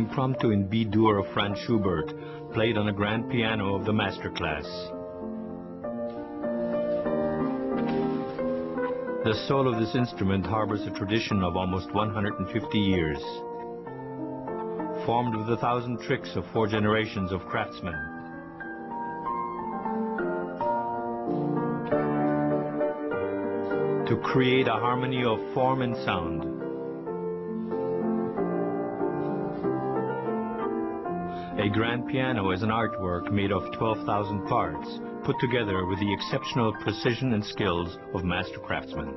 impromptu in B-dur of Franz Schubert, played on a grand piano of the masterclass. The soul of this instrument harbors a tradition of almost 150 years, formed with 1,000 tricks of 4 generations of craftsmen. To create a harmony of form and sound. A grand piano is an artwork made of 12,000 parts, put together with the exceptional precision and skills of master craftsmen.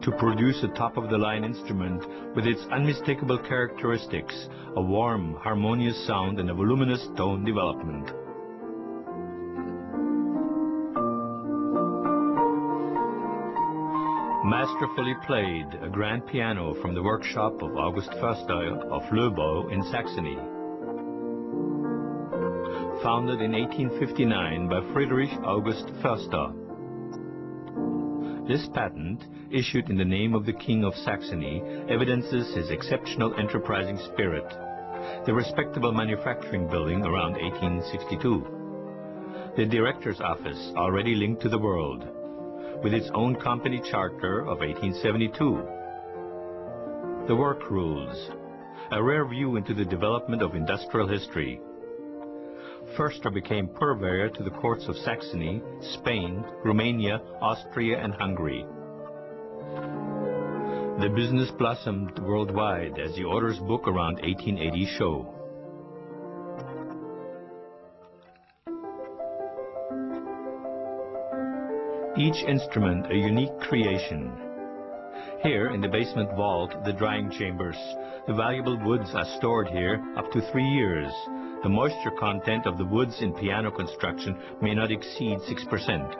To produce a top-of-the-line instrument with its unmistakable characteristics, a warm, harmonious sound and a voluminous tone development. Masterfully played, a grand piano from the workshop of August Forster of Löbau in Saxony. Founded in 1859 by Friedrich August Forster. This patent, issued in the name of the King of Saxony, evidences his exceptional enterprising spirit. The respectable manufacturing building around 1862. The director's office, already linked to the world, with its own company charter of 1872. The work rules, a rare view into the development of industrial history. Forster became purveyor to the courts of Saxony, Spain, Romania, Austria and Hungary. The business blossomed worldwide, as the author's book around 1880 show. Each instrument a unique creation. Here, in the basement vault, the drying chambers, the valuable woods are stored here up to 3 years. The moisture content of the woods in piano construction may not exceed 6%.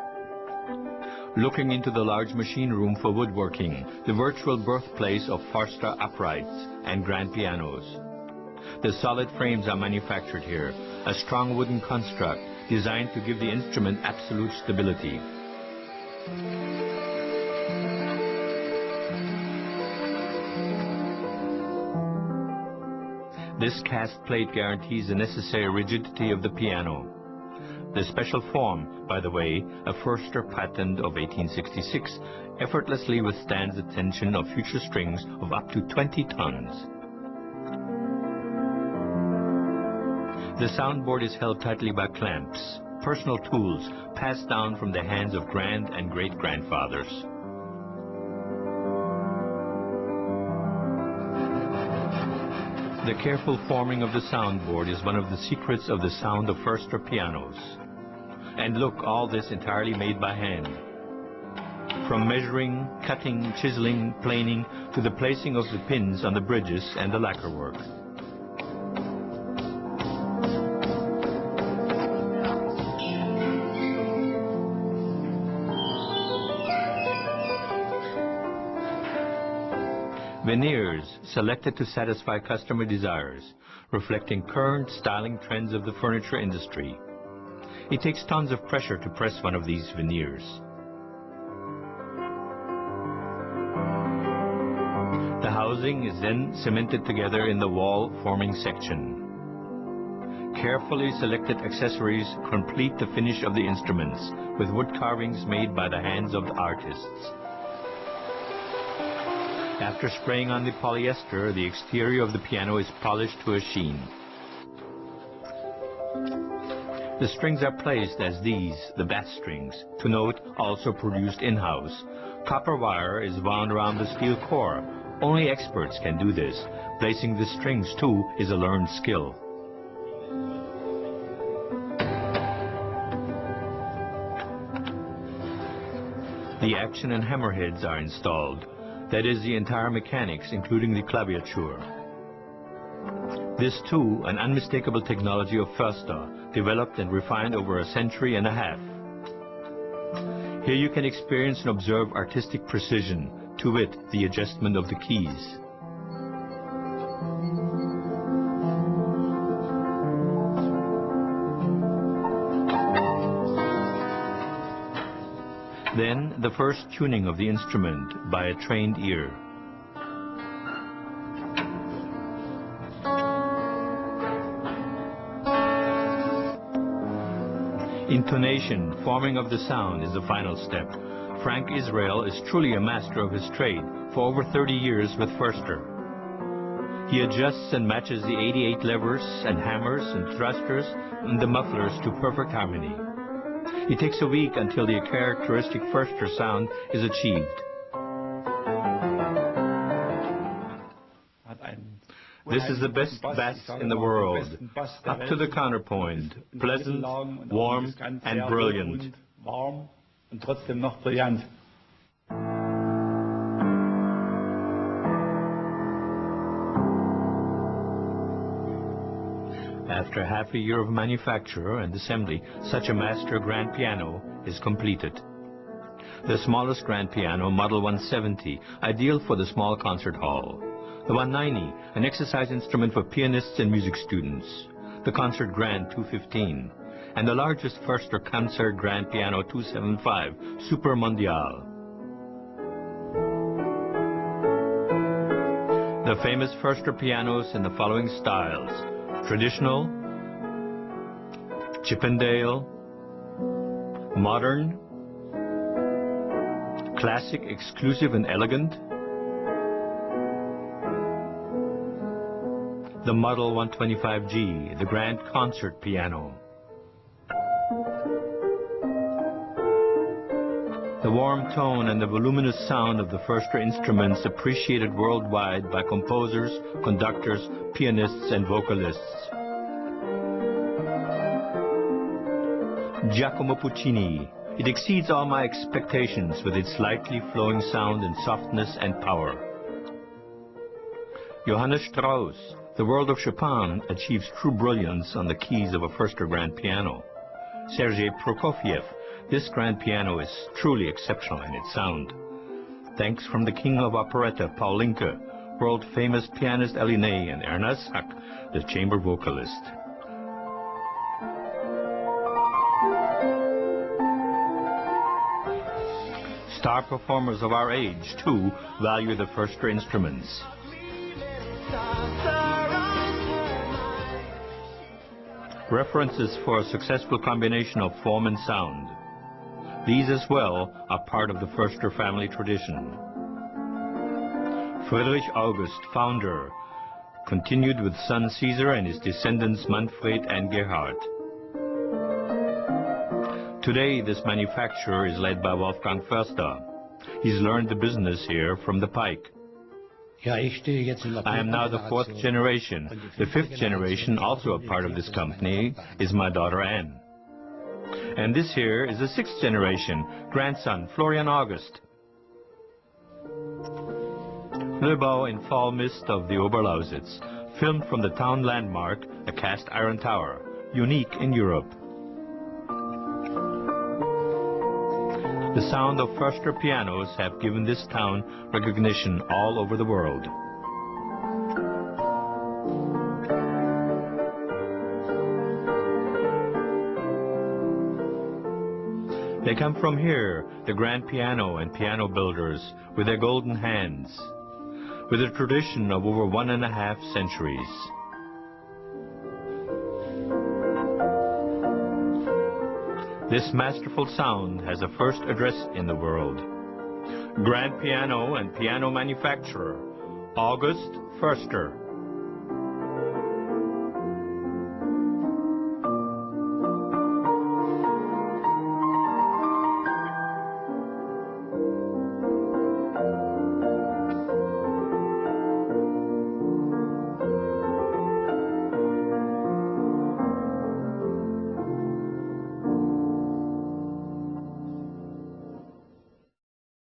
Looking into the large machine room for woodworking, the virtual birthplace of Forster uprights and grand pianos. The solid frames are manufactured here, a strong wooden construct designed to give the instrument absolute stability. This cast plate guarantees the necessary rigidity of the piano. The special form, by the way, a Forster patent of 1866, effortlessly withstands the tension of future strings of up to 20 tons. The soundboard is held tightly by clamps, personal tools passed down from the hands of grand and great-grandfathers. The careful forming of the soundboard is one of the secrets of the sound of Forster pianos. And look, all this entirely made by hand. From measuring, cutting, chiseling, planing, to the placing of the pins on the bridges and the lacquer work. Veneers selected to satisfy customer desires, reflecting current styling trends of the furniture industry. It takes tons of pressure to press one of these veneers. The housing is then cemented together in the wall forming section. Carefully selected accessories complete the finish of the instruments, with wood carvings made by the hands of the artists. After spraying on the polyester, the exterior of the piano is polished to a sheen. The strings are placed as these, the bass strings, to note, also produced in-house. Copper wire is wound around the steel core. Only experts can do this. Placing the strings, too, is a learned skill. The action and hammerheads are installed. That is, the entire mechanics, including the claviature. This, too, an unmistakable technology of Forster, developed and refined over a century and a half. Here you can experience and observe artistic precision, to wit, the adjustment of the keys. Then, the first tuning of the instrument by a trained ear. Intonation, forming of the sound, is the final step. Frank Israel is truly a master of his trade for over 30 years with Forster. He adjusts and matches the 88 levers and hammers and thrusters and the mufflers to perfect harmony. It takes a week until the characteristic Forster sound is achieved. This is the best bass in the world, up to the counterpoint, pleasant, warm, and brilliant. After half a year of manufacture and assembly, such a master grand piano is completed. The smallest grand piano, Model 170, ideal for the small concert hall. The 190, an exercise instrument for pianists and music students. The Concert Grand 215, and the largest Forster Concert Grand Piano 275, Super Mondial. The famous Forster pianos in the following styles: traditional, Chippendale, modern, classic, exclusive and elegant, the Model 125G, the Grand Concert Piano. The warm tone and the voluminous sound of the Forster instruments appreciated worldwide by composers, conductors, pianists and vocalists. Giacomo Puccini. It exceeds all my expectations with its lightly flowing sound and softness and power. Johannes Strauss. The world of Chopin achieves true brilliance on the keys of a Forster grand piano. Sergei Prokofiev. This grand piano is truly exceptional in its sound. Thanks from the king of operetta, Paul Linke, world-famous pianist Elie Ney, and Ernest Hack, the chamber vocalist. Star performers of our age, too, value the Forster instruments. References for a successful combination of form and sound. These as well are part of the Forster family tradition. Friedrich August, founder, continued with son Caesar and his descendants Manfred and Gerhard. Today this manufacturer is led by Wolfgang Forster. He's learned the business here from the pike. I am now the 4th generation. The 5th generation, also a part of this company, is my daughter Anne. And this here is the 6th generation, grandson Florian August. Neubau in fall mist of the Oberlausitz, filmed from the town landmark, a cast iron tower, unique in Europe. The sound of Forster pianos have given this town recognition all over the world. They come from here, the grand piano and piano builders, with their golden hands, with a tradition of over 1.5 centuries. This masterful sound has a first address in the world. Grand piano and piano manufacturer, August Forster.